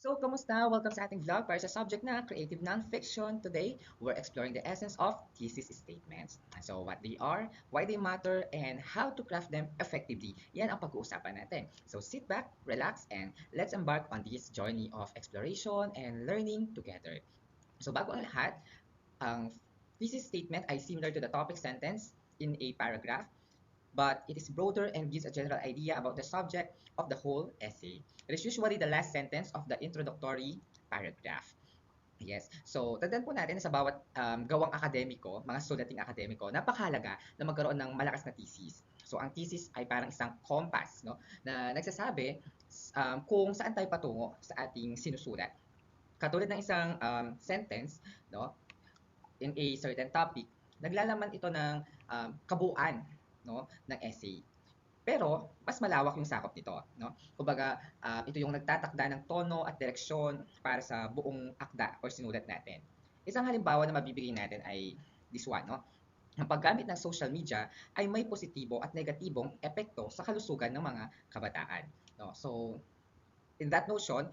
So, kamusta? Welcome sa ating vlog para sa subject na creative nonfiction. Today, we're exploring the essence of thesis statements. So, what they are, why they matter, and how to craft them effectively. Yan ang pag-uusapan natin. So, sit back, relax, and let's embark on this journey of exploration and learning together. So, bago ang lahat, ang thesis statement ay similar to the topic sentence in a paragraph, but it is broader and gives a general idea about the subject of the whole essay. It is usually the last sentence of the introductory paragraph. Yes. So, tandaan po natin na sa bawat gawang akademiko, mga sulating akademiko, napakahalaga na magkaroon ng malakas na thesis. So, ang thesis ay parang isang compass, no, na nagsasabi kung saan tayo patungo sa ating sinusulat. Katulad ng isang sentence, no, in a certain topic, naglalaman ito ng kabuuan, no, ng essay. Pero mas malawak yung sakop nito, no? Kumbaga, ito yung nagtatakda ng tono at direksyon para sa buong akda or sinulat natin. Isang halimbawa na mabibigay natin ay this one, no? Ang paggamit ng social media ay may positibo at negatibong epekto sa kalusugan ng mga kabataan, no? So, in that notion,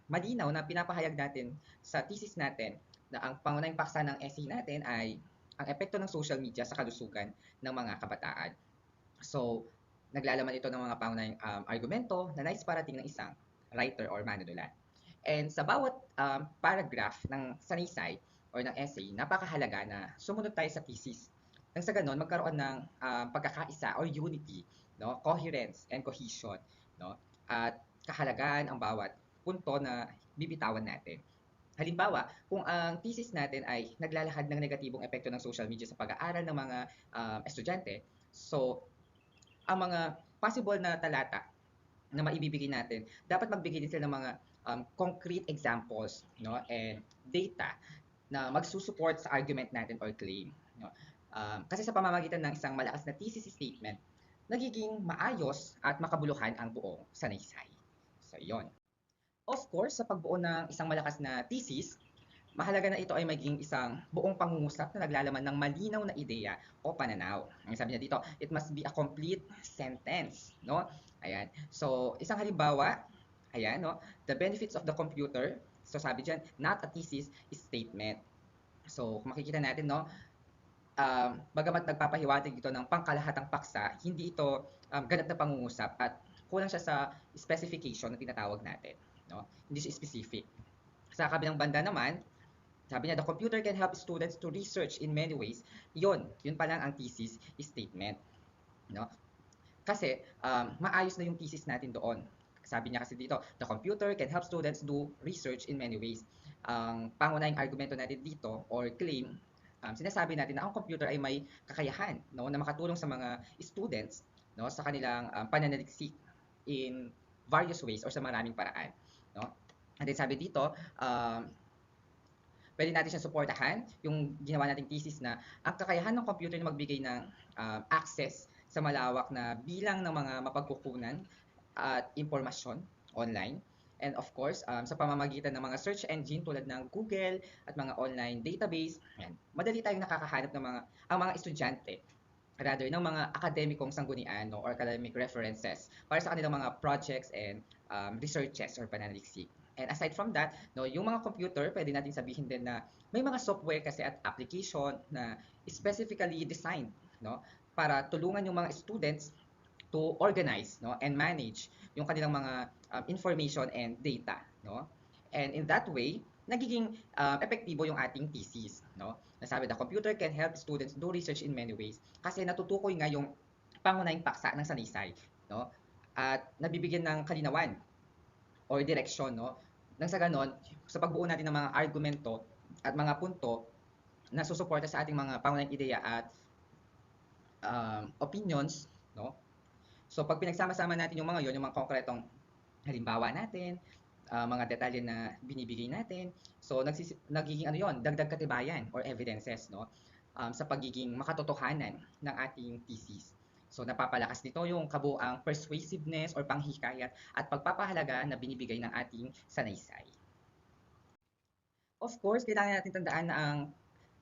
malinaw na pinapahayag natin sa thesis natin na ang pangunahing paksa ng essay natin ay ang epekto ng social media sa kalusugan ng mga kabataan. So, naglalaman ito ng mga pangunahing argumento na nais parating ng isang writer or manunulat. And sa bawat paragraph ng sanaysay or ng essay, napakahalaga na sumunod tayo sa thesis. Nang sa ganun, magkaroon ng pagkakaisa or unity, no? Coherence and cohesion, no? At kahalagaan ang bawat punto na bibitawan natin. Halimbawa, kung ang thesis natin ay naglalahad ng negatibong epekto ng social media sa pag-aaral ng mga estudyante, so ang mga possible na talata na maibibigay natin, dapat magbigay din sila ng mga concrete examples, no, and data na magsusupport sa argument natin or claim. No? Kasi sa pamamagitan ng isang malakas na thesis statement, nagiging maayos at makabuluhan ang buong sanaysay. So, yon. Of course, sa pagbuo ng isang malakas na thesis, mahalaga na ito ay maging isang buong pangungusap na naglalaman ng malinaw na ideya o pananaw. Ang sabi niya dito, it must be a complete sentence, no? Ayan. So, isang halimbawa, ayan, no? The benefits of the computer. So, sabi diyan, not a thesis statement. So, kung makikita natin, no, bagamat nagpapahiwatig ito ng pangkalahatang paksa, hindi ito ganap na pangungusap at kulang siya sa specification na tinatawag natin, no? Hindi siya specific. Sa kabilang banda naman, sabi niya, the computer can help students to research in many ways. Yun pa lang ang thesis statement, no? Kasi maayos na yung thesis natin doon. Sabi niya kasi dito, the computer can help students do research in many ways. Ang pangunahing argumento natin dito or claim, sinasabi natin na ang computer ay may kakayahan, no, na makatulong sa mga students, no, sa kanilang pananaliksik in various ways or sa maraming paraan, no? And then sabi dito, pwede natin siyang suportahan, yung ginawa nating thesis na ang kakayahan ng computer na magbigay ng access sa malawak na bilang ng mga mapagkukunan at impormasyon online. And of course, sa pamamagitan ng mga search engine tulad ng Google at mga online database, yan, madali tayong nakakahanap ng ang mga estudyante rather ng mga akademikong sanggunian, no, or academic references para sa kanilang mga projects and researches or pananaliksik. And aside from that, no, yung mga computer, pwede natin sabihin din na may mga software kasi at application na specifically designed, no, para tulungan yung mga students to organize, no, and manage yung kanilang mga information and data, no. And in that way, nagiging epektibo yung ating thesis, no. Nasabi, the computer can help students do research in many ways kasi natutukoy nga yung pangunahing paksa ng sanaysay, no. At nabibigyan ng kalinawan or direksyon, no. Nang sa ganon, sa pagbuo natin ng mga argumento at mga punto na susuporta sa ating mga pangunahing ideya at opinions, no. So pag pinagsama-sama natin yung mga yon, yung mga konkretong halimbawa natin, mga detalye na binibigay natin, so nagiging ano yon, dagdag katibayan or evidences, no, sa pagiging makatotohanan ng ating thesis. So napapalakas nito yung kabuuang persuasiveness or panghikayat at pagpapahalaga na binibigay ng ating sanaysay. Of course, kailangan natin tandaan na ang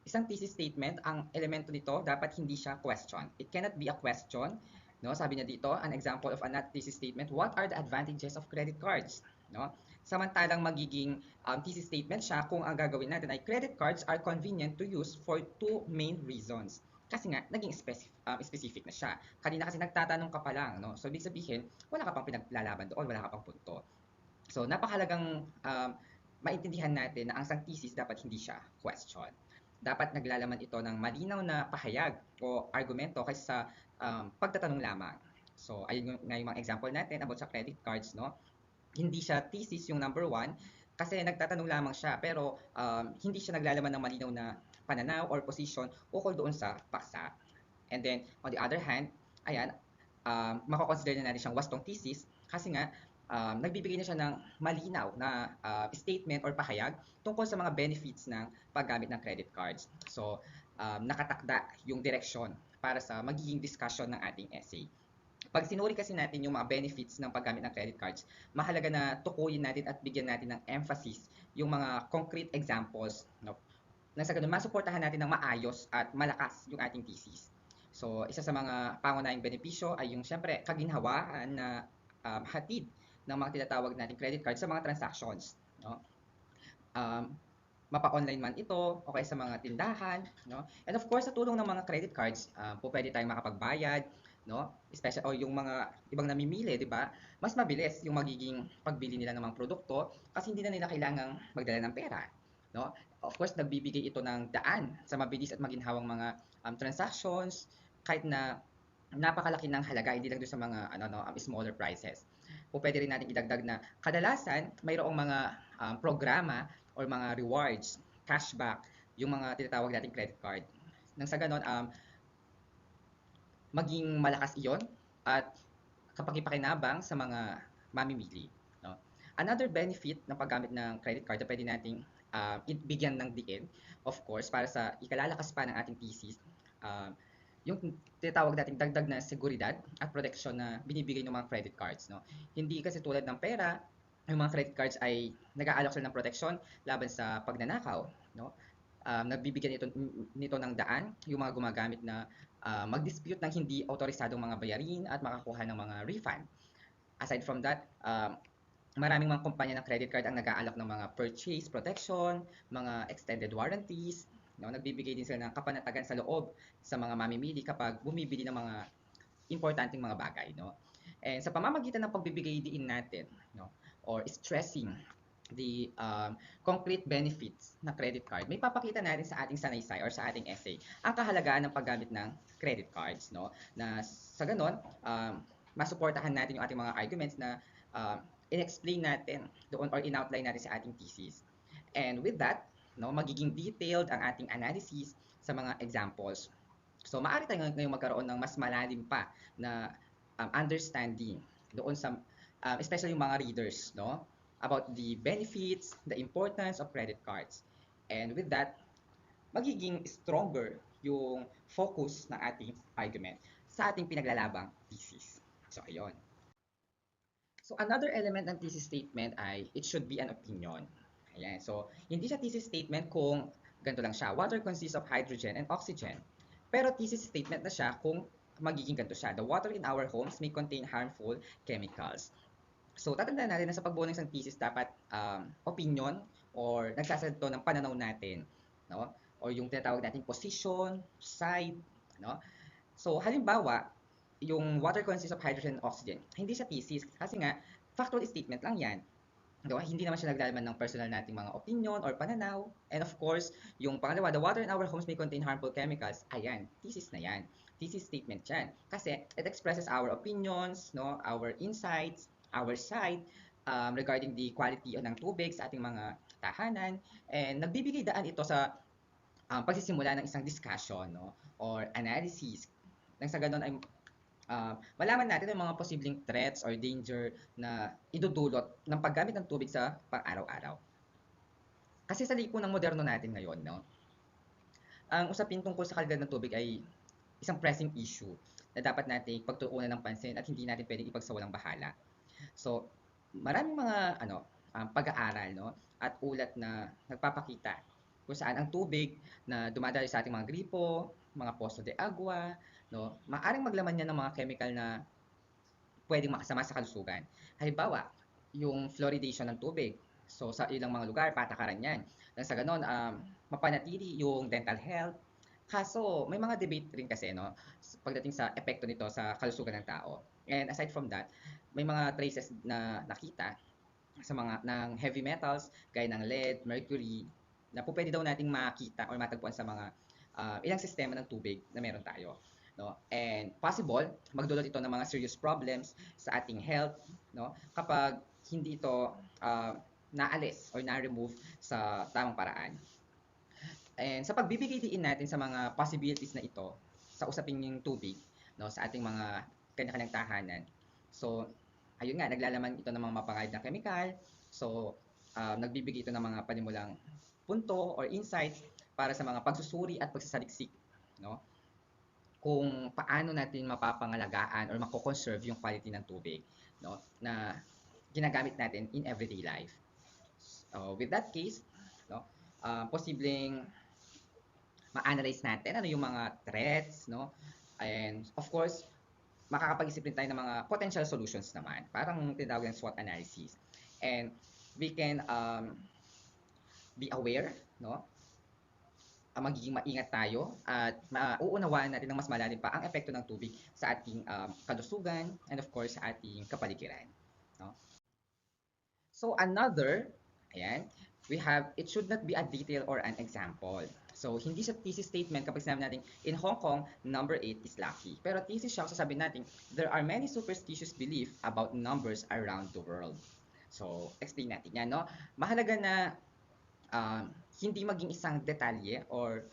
isang thesis statement, ang elemento nito dapat hindi siya question. It cannot be a question, no? Sabi niya dito, an example of a not thesis statement, what are the advantages of credit cards? no? Samantalang magiging thesis statement siya kung ang gagawin natin ay credit cards are convenient to use for two main reasons. Kasi nga, naging specific na siya. Kanina kasi nagtatanong ka pa lang, no? So, ibig sabihin, wala ka pang pinaglalaban doon, wala ka pang punto. So, napakahalagang maintindihan natin na ang isang thesis dapat hindi siya question. Dapat naglalaman ito ng malinaw na pahayag o argumento kaysa sa pagtatanong lamang. So, ayun nga yung mga example natin about sa credit cards, no? Hindi siya thesis yung number one kasi nagtatanong lamang siya pero hindi siya naglalaman ng malinaw na pananaw or position ukol doon sa paksa. And then, on the other hand, ayan, mako-consider na natin siyang wastong thesis kasi nga nagbibigay na siya ng malinaw na statement or pahayag tungkol sa mga benefits ng paggamit ng credit cards. So, nakatakda yung direksyon para sa magiging discussion ng ating essay. Pag sinuri kasi natin yung mga benefits ng paggamit ng credit cards, mahalaga na tukuyin natin at bigyan natin ng emphasis yung mga concrete examples, no? Nang sa ganun, masuportahan natin ng maayos at malakas yung ating thesis. So, isa sa mga pangunahing benepisyo ay yung siyempre kaginhawaan na hatid ng mga tinatawag nating credit card sa mga transactions, no? Um, mapa-online man ito o kaya sa mga tindahan, no? And of course, sa tulong ng mga credit cards, po pwede tayong makapagbayad, no? Especially o yung mga ibang namimili, 'di ba? Mas mabilis yung magiging pagbili nila ng mga produkto kasi hindi na nila kailangang magdala ng pera, no? Of course, nagbibigay ito ng daan sa mabilis at maginhawang mga transactions kahit na napakalaki ng halaga, hindi lang doon sa mga smaller prices. O pwede rin natin idagdag na kadalasan mayroong mga programa or mga rewards, cashback, yung mga tinatawag nating credit card. Nang sa ganon, maging malakas iyon at kapaki-pakinabang sa mga mamimili. No? Another benefit ng paggamit ng credit card na pwede nating bigyan ng diin, of course, para sa ikalalakas pa ng ating thesis, yung tinatawag nating dagdag na seguridad at protection na binibigay ng mga credit cards. No? Hindi kasi tulad ng pera, yung mga credit cards ay nag-aalok sila ng protection laban sa pagnanakaw. No? Nagbibigyan nito ng daan yung mga gumagamit na mag-dispute ng hindi autorisadong mga bayarin at makakuha ng mga refund. Aside from that, maraming mga kumpanya ng credit card ang nag-aalok ng mga purchase protection, mga extended warranties, no? Nagbibigay din sila ng kapanatagan sa loob sa mga mamimili kapag bumibili ng mga importanteng mga bagay, no? And sa pamamagitan ng pagbibigay diin natin, no, or stressing the concrete benefits ng credit card, may papakita natin sa ating sanaysay or sa ating essay ang kahalagahan ng paggamit ng credit cards, no? Na sa ganon, masuportahan natin yung ating mga arguments na in-explain natin doon or in-outline natin sa ating thesis. And with that, no, magiging detailed ang ating analysis sa mga examples. So, maaari tayo ngayong magkaroon ng mas malalim pa na understanding doon sa, especially yung mga readers, no? About the benefits, the importance of credit cards. And with that, magiging stronger yung focus ng ating argument sa ating pinaglalabang thesis. So, ayun. So, another element ng thesis statement ay it should be an opinion. Ayan. So, hindi siya thesis statement kung ganito lang siya. Water consists of hydrogen and oxygen. Pero thesis statement na siya kung magiging ganito siya. The water in our homes may contain harmful chemicals. So, tatandaan natin na sa pagbuo ng isang thesis, dapat opinion or nagsasalito ng pananaw natin, no? Or yung tinatawag nating position, side, no? So, halimbawa, yung water consists of hydrogen and oxygen, hindi siya thesis kasi nga factual statement lang yan. Diba? Hindi naman siya naglalaman ng personal nating mga opinion or pananaw. And of course, yung pangalawa, the water in our homes may contain harmful chemicals. Ayan, thesis na yan. Thesis statement yan. Kasi it expresses our opinions, no, our insights, our side regarding the quality ng tubig sa ating mga tahanan. And nagbibigay daan ito sa pagsisimula ng isang discussion, no, or analysis. Nang sa ganun ay malaman natin ang mga posibleng threats or danger na idudulot ng paggamit ng tubig sa pang-araw-araw. Kasi sa lipunang moderno natin ngayon, no, ang usapin tungkol sa kalidad ng tubig ay isang pressing issue na dapat nating pagtuunan ng pansin at hindi natin pwedeng ipagsawalang bahala. So, maraming mga pag-aaral, no, at ulat na nagpapakita kung saan ang tubig na dumadaloy sa ating mga gripo, mga poso de agua, no, maaring maglaman niya ng mga chemical na pwedeng makasama sa kalusugan. Halimbawa, yung fluoridation ng tubig. So sa ilang mga lugar, patakaran yan. Nang sa ganon, mapanatili yung dental health. Kaso, may mga debate rin kasi no, pagdating sa epekto nito sa kalusugan ng tao. And aside from that, may mga traces na nakita sa mga ng heavy metals gaya ng lead, mercury, na po pwede daw nating makita or matagpuan sa mga ilang sistema ng tubig na meron tayo. No? And possible, magdulot ito ng mga serious problems sa ating health, no? Kapag hindi ito naalis or na-remove sa tamang paraan. And sa pagbibigay diin natin sa mga possibilities na ito sa usaping yung tubig, no, sa ating mga kanya-kanyang tahanan. So, ayun nga, naglalaman ito ng mga mapangayad na kemikal. So, nagbibigay ito ng mga panimulang punto or insights para sa mga pagsusuri at pagsasaliksik, no? Kung paano natin mapapangalagaan or mako-conserve yung quality ng tubig, no, na ginagamit natin in everyday life. So, with that case, no, posibleng ma-analyze natin ano yung mga threats, no? And of course, makakapag-isip rin tayo ng mga potential solutions naman. Parang tinatawag ng SWOT analysis. And we can be aware, no? Magiging maingat tayo at mauunawaan natin ng mas malalim pa ang epekto ng tubig sa ating kalusugan and of course sa ating kapaligiran. No? So another, ayan, we have, it should not be a detail or an example. So, hindi siya thesis statement kapag sinabi natin, in Hong Kong, number 8 is lucky. Pero thesis siya, sasabihin natin, there are many superstitious belief about numbers around the world. So, explain natin yan, no? Mahalaga na hindi maging isang detalye or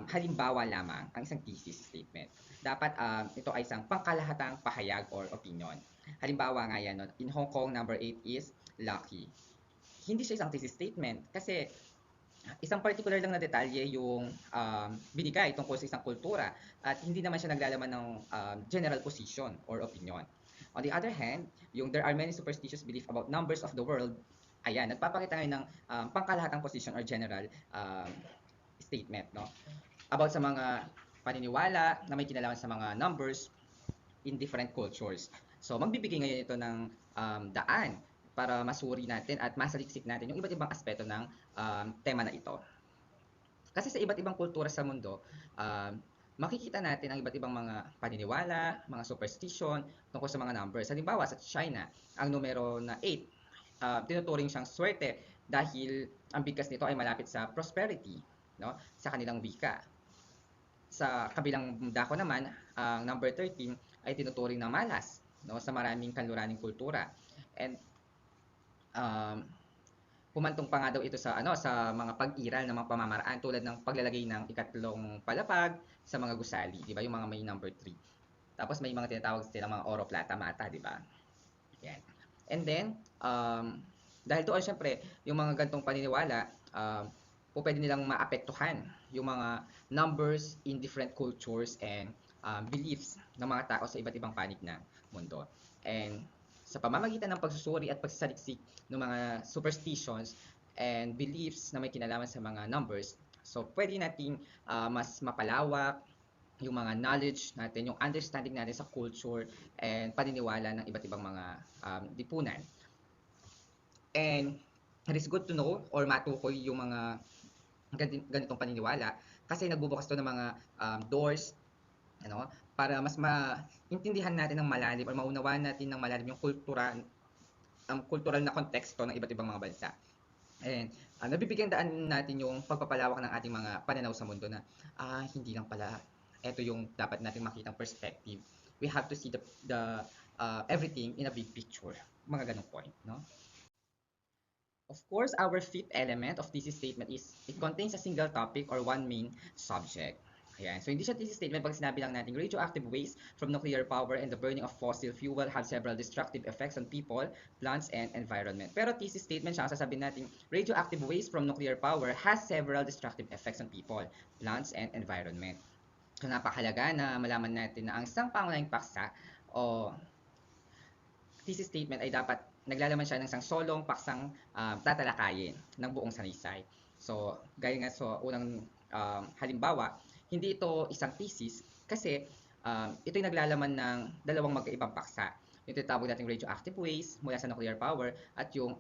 halimbawa lamang ang isang thesis statement. Dapat ito ay isang pangkalahatang pahayag or opinion. Halimbawa nga yan, no? In Hong Kong, number 8 is lucky. Hindi siya isang thesis statement kasi isang particular lang na detalye yung binigay tungkol sa isang kultura at hindi naman siya naglalaman ng general position or opinion. On the other hand, yung there are many superstitious belief about numbers of the world, ayan, nagpapakita ngayon ng pangkalahatang position or general statement, no? About sa mga paniniwala na may kinalaman sa mga numbers in different cultures. So, magbibigay ngayon ito ng daan para masuri natin at masaliksik natin yung iba't ibang aspeto ng tema na ito. Kasi sa iba't ibang kultura sa mundo, makikita natin ang iba't ibang mga paniniwala, mga superstition tungkol sa mga numbers. Halimbawa, sa China, ang numero na 8, tinuturing siyang swerte dahil ang bigkas nito ay malapit sa prosperity, no? Sa kanilang wika. Sa kabilang dako naman, ang number 13 ay tinuturing na malas, no, sa maraming kanluraning kultura. And humantong pa nga daw ito sa sa mga pag-iral ng mga pamamaraan tulad ng paglalagay ng ikatlong palapag sa mga gusali, di ba? Yung mga may number 3. Tapos may mga tinatawag silang mga oro, plata, mata, di ba? Yan. And then, dahil doon syempre, yung mga gantong paniniwala, po pwede nilang maapektuhan yung mga numbers in different cultures and beliefs ng mga tao sa iba't ibang panig ng mundo. And sa pamamagitan ng pagsusuri at pagsasaliksik ng mga superstitions and beliefs na may kinalaman sa mga numbers, so pwede nating mas mapalawak yung mga knowledge natin, yung understanding natin sa culture and paniniwala ng iba't ibang mga lipunan. And it is good to know or matukoy yung mga ganitong paniniwala kasi nagbubukas to ng mga doors, ano, para mas maintindihan natin ng malalim or maunawaan natin ng malalim yung kultural na konteksto ng iba't ibang mga bansa. And nabibigyan daan natin yung pagpapalawak ng ating mga pananaw sa mundo na hindi lang pala ito yung dapat nating makitang perspective. We have to see the everything in a big picture. Mga ganong point, no? Of course, our fifth element of thesis statement is it contains a single topic or one main subject. Ayan. So, hindi siya thesis statement pag sinabi lang natin radioactive waste from nuclear power and the burning of fossil fuel have several destructive effects on people, plants, and environment. Pero thesis statement siya, sasabihin natin radioactive waste from nuclear power has several destructive effects on people, plants, and environment. So, napakahalaga na malaman natin na ang isang pangunahing paksa o thesis statement ay dapat naglalaman siya ng isang solong paksang tatalakayin ng buong sanaysay. So, gaya nga sa unang halimbawa, hindi ito isang thesis kasi ito'y naglalaman ng dalawang magkaibang paksa. yung tinatawag nating radioactive waste mula sa nuclear power at yung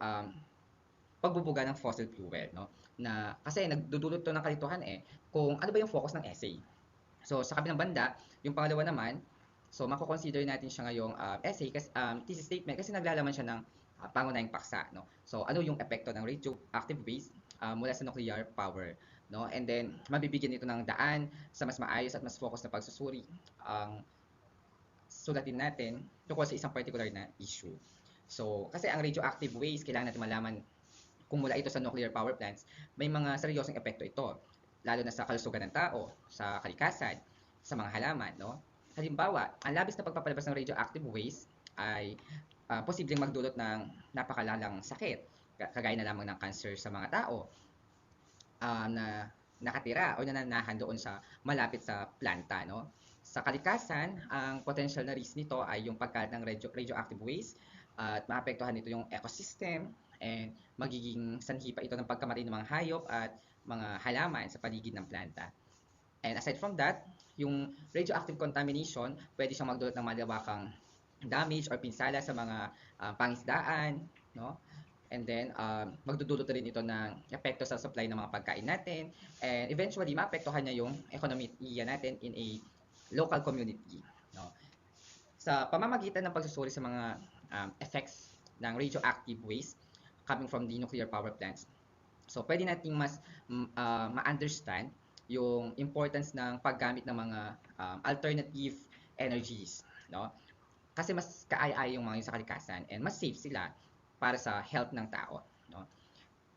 pagbubuga ng fossil fuel, no? Na kasi nagdudulot to ng kalituhan kung ano ba yung focus ng essay. So sa kabilang banda, yung pangalawa naman, so mako-consider natin siya ngayong essay kasi thesis statement kasi naglalaman siya ng pangunahing paksa, no? So ano yung epekto ng radioactive waste mula sa nuclear power, no? And then mabibigyan ito ng daan sa mas maayos at mas focus na pagsusuri ang sulatin natin tungkol sa isang particular na issue. So, kasi ang radioactive waste, kailangan natin malaman kung mula ito sa nuclear power plants, may mga seryosong epekto ito, lalo na sa kalusugan ng tao, sa kalikasan, sa mga halaman, no? Halimbawa, ang labis na pagpapalabas ng radioactive waste ay posibleng magdulot ng napakalalang sakit, kagaya na lamang ng cancer sa mga tao na nakatira o nananahan doon sa malapit sa planta, no? Sa kalikasan, ang potential na risk nito ay yung pagkalat ng radioactive waste at maapektuhan nito yung ecosystem and magiging sanhi pa ito ng pagkamatay ng mga hayop at mga halaman sa paligid ng planta. And aside from that, yung radioactive contamination, pwede siyang magdulot ng malawakang damage or pinsala sa mga pangisdaan, no? And then, magdudulot rin ito ng epekto sa supply ng mga pagkain natin. And eventually, maapektuhan niya yung ekonomiya natin in a local community. No? Sa pamamagitan ng pagsusuri sa mga effects ng radioactive waste coming from the nuclear power plants, so pwede nating mas ma-understand yung importance ng paggamit ng mga alternative energies. No? Kasi mas kaaya-aya yung mga yun sa kalikasan and mas safe sila para sa health ng tao. No?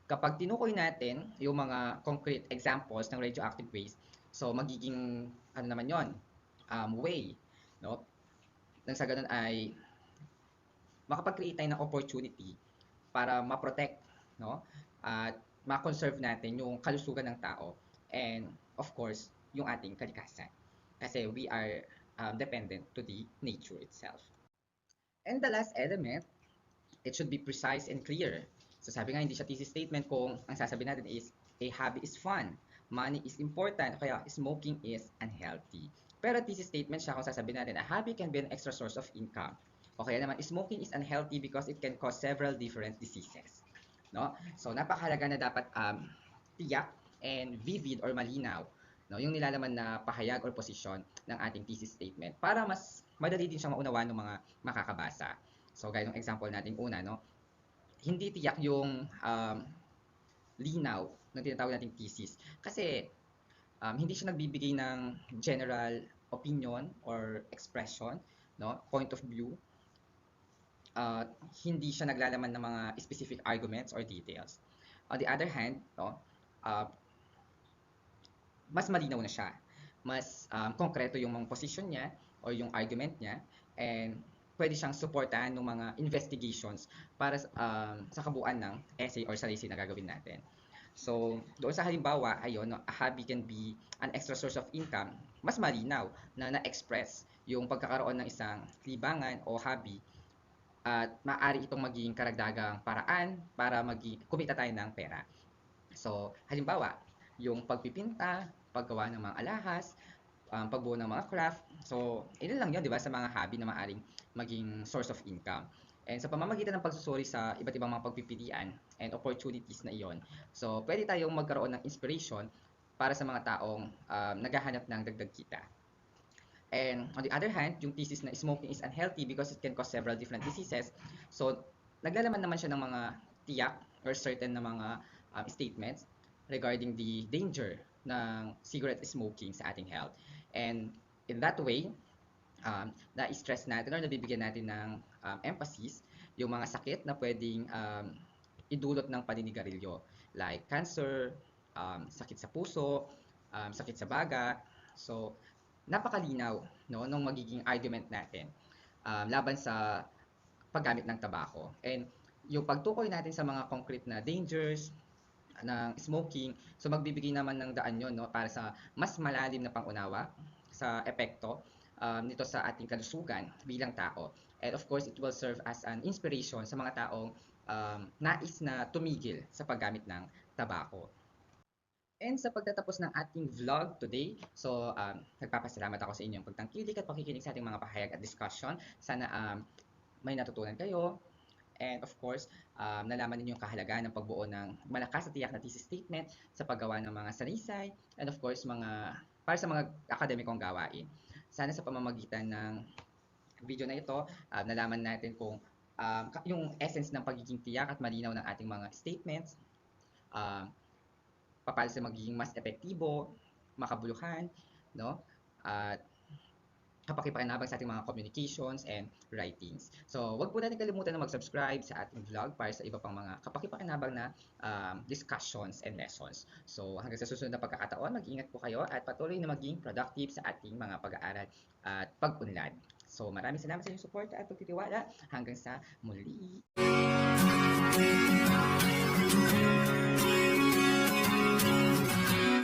Kapag tinukoy natin yung mga concrete examples ng radioactive waste, so magiging ano naman yon way, no? Nang sa ganun ay makapag-create tayo ng opportunity para ma-protect, no? At ma-conserve natin yung kalusugan ng tao and of course, yung ating kalikasan. Kasi we are dependent to the nature itself. And the last element, it should be precise and clear. So sabi nga, hindi siya thesis statement kung ang sasabihin natin is, a hobby is fun, money is important, kaya smoking is unhealthy. Pero thesis statement siya kung sasabihin natin, a hobby can be an extra source of income. O kaya naman, smoking is unhealthy because it can cause several different diseases. No? So napakahalaga na dapat tiyak and vivid or malinaw, no, yung nilalaman na pahayag or posisyon ng ating thesis statement para mas madali din siyang maunawaan ng mga makakabasa. So gaya ng example natin una, no, hindi tiyak yung linaw ng tinatawag nating thesis kasi hindi siya nagbibigay ng general opinion or expression, no, point of view. Uh, Hindi siya naglalaman ng mga specific arguments or details. On the other hand, no, uh, mas malinaw na siya. Mas konkreto yung mga position niya or yung argument niya and pwede siyang supportahan ng mga investigations para sa kabuuan ng essay or salaysay na gagawin natin. So, doon sa halimbawa, ayun, no, a hobby can be an extra source of income. Mas malinaw na na-express yung pagkakaroon ng isang libangan o hobby at maaari itong maging karagdagang paraan para kumita tayo ng pera. So, halimbawa, yung pagpipinta, paggawa ng mga alahas, pagbuo ng mga craft. So, ilan lang yun, di ba, sa mga hobby na maaaring maging source of income. And sa pamamagitan ng pagsusuri sa iba't ibang mga pagpipilian and opportunities na iyon, so pwede tayong magkaroon ng inspiration para sa mga taong naghahanap ng dagdag kita. And on the other hand, yung thesis na smoking is unhealthy because it can cause several different diseases. So, naglalaman naman siya ng mga tiyak or certain na mga statements regarding the danger ng cigarette smoking sa ating health. And in that way, na-stress natin or nabibigyan natin ng emphasis yung mga sakit na pwedeng idulot ng paninigarilyo like cancer, sakit sa puso, sakit sa baga. So, napakalinaw no nung magiging argument natin laban sa paggamit ng tabako. And yung pagtukoy natin sa mga concrete na dangers ng smoking, so magbibigay naman ng daan yon no para sa mas malalim na pangunawa sa epekto nito sa ating kalusugan bilang tao. And of course, it will serve as an inspiration sa mga taong nais na tumigil sa paggamit ng tabako. And sa pagtatapos ng ating vlog today, so nagpapasalamat ako sa inyong pagtangkilik at pakikinig sa ating mga pahayag at discussion. Sana may natutunan kayo. And of course, nalaman ninyo yung kahalagahan ng pagbuo ng malakas at tiyak na thesis statement sa paggawa ng mga sanaysay and of course, para sa mga akademikong gawain. Sana sa pamamagitan ng video na ito, nalaman natin kung yung essence ng pagiging tiyak at malinaw ng ating mga statements, um, paano sila magiging mas epektibo, makabuluhan, no? At kapakipakinabang sa ating mga communications and writings. So, wag po natin kalimutan na mag-subscribe sa ating vlog para sa iba pang mga kapakipakinabang na discussions and lessons. So, hanggang sa susunod na pagkakataon, mag-ingat po kayo at patuloy na maging productive sa ating mga pag-aaral at pag-unlad. So, maraming salamat sa inyong support at pagtitiwala. Hanggang sa muli.